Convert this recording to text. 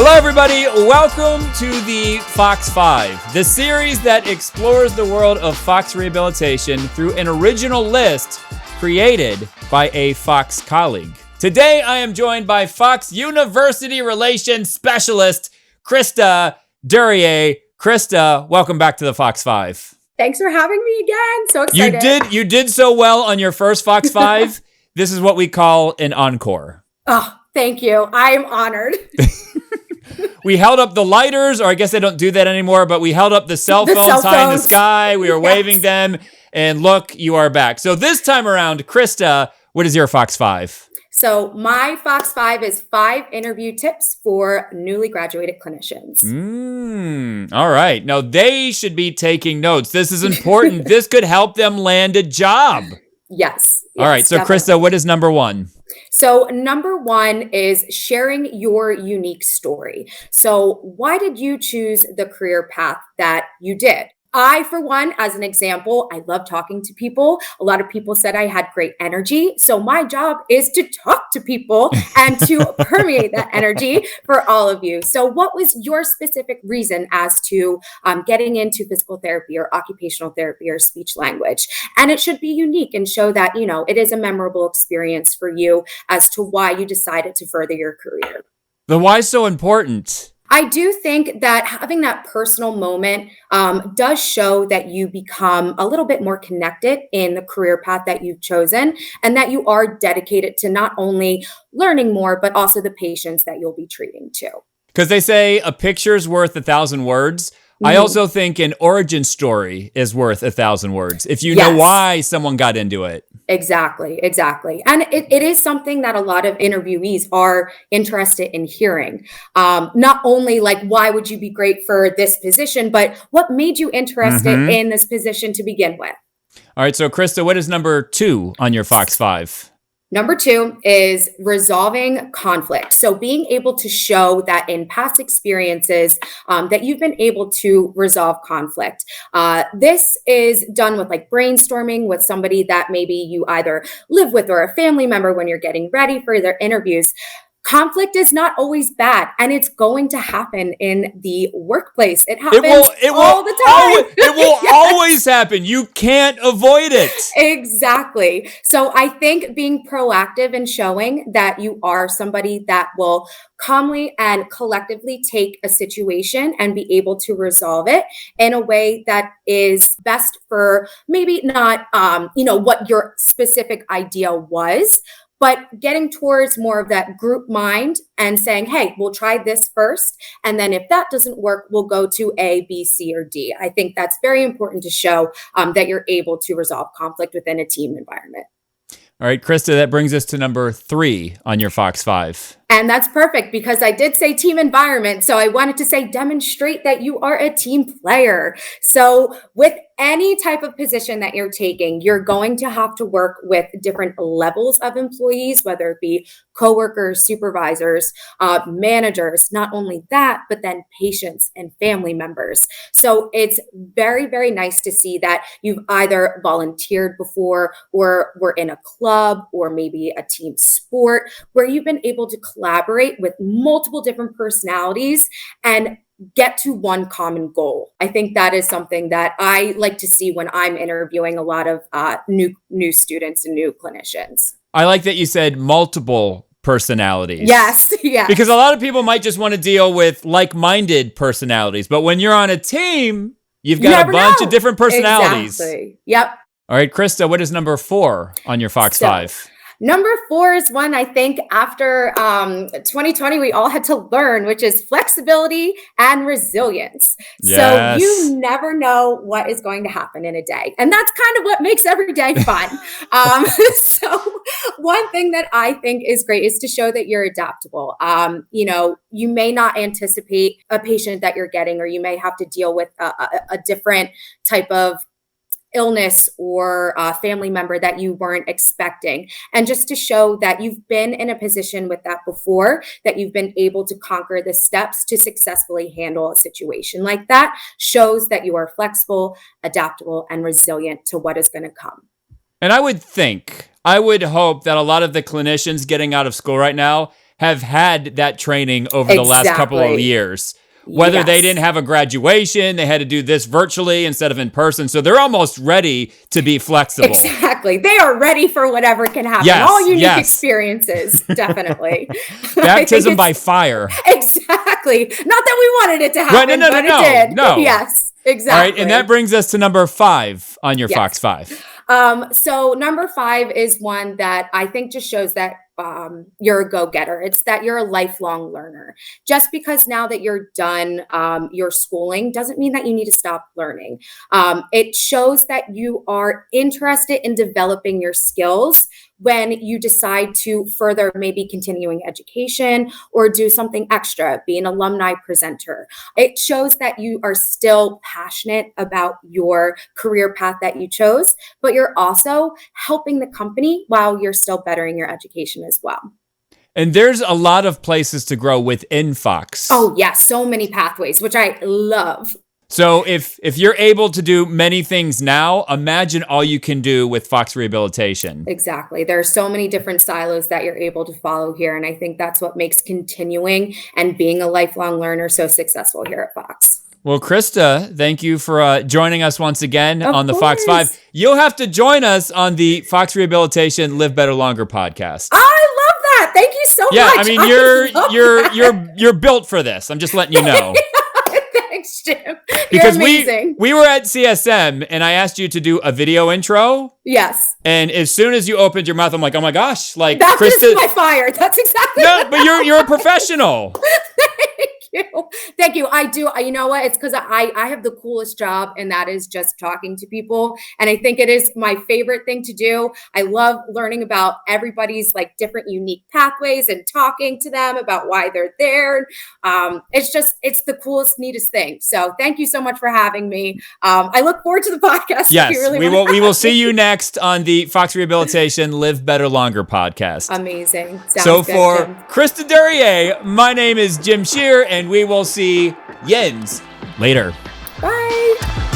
Hello, everybody. Welcome to the Fox 5, the series that explores the world of Fox rehabilitation through an original list created by a Fox colleague. Today, I am joined by Fox University Relations Specialist, Crysta Duryea. Crysta, welcome back to the Fox 5. Thanks for having me again. So excited. You did so well on your first Fox 5. This is what we call an encore. Oh, thank you. I am honored. We held up the lighters, or I guess they don't do that anymore, but we held up the cell phones high in the sky. We were waving them, and look, you are back. So this time around, Crysta, what is your Fox 5? So my Fox 5 is 5 interview tips for newly graduated clinicians. All right. Now, they should be taking notes. This is important. This could help them land a job. Yes. All right. So, definitely. Crysta, what is number 1? So number 1 is sharing your unique story. So why did you choose the career path that you did? I, for one, as an example, I love talking to people. A lot of people said I had great energy. So my job is to talk to people and to permeate that energy for all of you. So what was your specific reason as to getting into physical therapy or occupational therapy or speech language? And it should be unique and show that, you know, it is a memorable experience for you as to why you decided to further your career. The why is so important. I do think that having that personal moment does show that you become a little bit more connected in the career path that you've chosen, and that you are dedicated to not only learning more, but also the patients that you'll be treating too. Because they say a picture's worth 1,000 words. I also think an origin story is worth 1,000 words if you know why someone got into it. Exactly. And it is something that a lot of interviewees are interested in hearing. Not only like, why would you be great for this position, but what made you interested in this position to begin with? All right. So, Crysta, what is number 2 on your Fox 5? Number 2 is resolving conflict. So being able to show that in past experiences that you've been able to resolve conflict. This is done with like brainstorming with somebody that maybe you either live with or a family member when you're getting ready for their interviews. Conflict is not always bad, and it's going to happen in the workplace. It happens all the time. It will always happen. You can't avoid it. Exactly. So I think being proactive and showing that you are somebody that will calmly and collectively take a situation and be able to resolve it in a way that is best for maybe not, what your specific idea was, but getting towards more of that group mind and saying, hey, we'll try this first. And then if that doesn't work, we'll go to A, B, C, or D. I think that's very important to show that you're able to resolve conflict within a team environment. All right, Crysta, that brings us to number 3 on your Fox 5. And that's perfect because I did say team environment. So I wanted to say demonstrate that you are a team player. So with any type of position that you're taking, you're going to have to work with different levels of employees, whether it be coworkers, supervisors, managers, not only that, but then patients and family members. So it's very, very nice to see that you've either volunteered before or were in a club or maybe a team sport where you've been able to collaborate with multiple different personalities and get to one common goal. I think that is something that I like to see when I'm interviewing a lot of new students and new clinicians. I like that you said multiple personalities. Yes. Because a lot of people might just want to deal with like-minded personalities, but when you're on a team, you've got a bunch of different personalities. Exactly. Yep. All right, Crysta, what is number 4 on your Fox 5? Number 4 is one I think after 2020, we all had to learn, which is flexibility and resilience. Yes. So you never know what is going to happen in a day. And that's kind of what makes every day fun. So one thing that I think is great is to show that you're adaptable. You may not anticipate a patient that you're getting, or you may have to deal with a different type of illness or a family member that you weren't expecting. And just to show that you've been in a position with that before, that you've been able to conquer the steps to successfully handle a situation like that, shows that you are flexible, adaptable, and resilient to what is going to come. And I would hope that a lot of the clinicians getting out of school right now have had that training over the last couple of years. Whether they didn't have a graduation, they had to do this virtually instead of in person. So they're almost ready to be flexible. Exactly. They are ready for whatever can happen. Yes, All unique experiences, definitely. Baptism by fire. Exactly. Not that we wanted it to happen, right, but it did. No. Yes, exactly. All right, and that brings us to number 5 on your Fox 5. So number 5 is one that I think just shows that you're a go-getter. It's that you're a lifelong learner. Just because now that you're done your schooling doesn't mean that you need to stop learning. It shows that you are interested in developing your skills when you decide to further maybe continuing education or do something extra, be an alumni presenter. It shows that you are still passionate about your career path that you chose, but you're also helping the company while you're still bettering your education as well. And there's a lot of places to grow within Fox. Oh, yes, so many pathways, which I love. So if you're able to do many things now, imagine all you can do with Fox Rehabilitation. Exactly. There are so many different silos that you're able to follow here. And I think that's what makes continuing and being a lifelong learner so successful here at Fox. Well, Crysta, thank you for joining us once again on the Fox 5. You'll have to join us on the Fox Rehabilitation Live Better Longer podcast. I love that. Thank you so much. Yeah, I mean, you're built for this. I'm just letting you know. Thanks, Jim. Because You're amazing. we were at CSM and I asked you to do a video intro. Yes. And as soon as you opened your mouth, I'm like, oh my gosh, like that's Crysta. Just my fire. That's exactly. No, but you're a professional. Thank you. I do. You know what? It's because I have the coolest job, and that is just talking to people. And I think it is my favorite thing to do. I love learning about everybody's like different unique pathways and talking to them about why they're there. It's the coolest, neatest thing. So thank you so much for having me. I look forward to the podcast. Yes, we will see you next on the Fox Rehabilitation Live Better Longer podcast. Amazing. Sounds good, for Jim. Crysta Duryea, my name is Jim Shear, and we will see Jens later. Bye.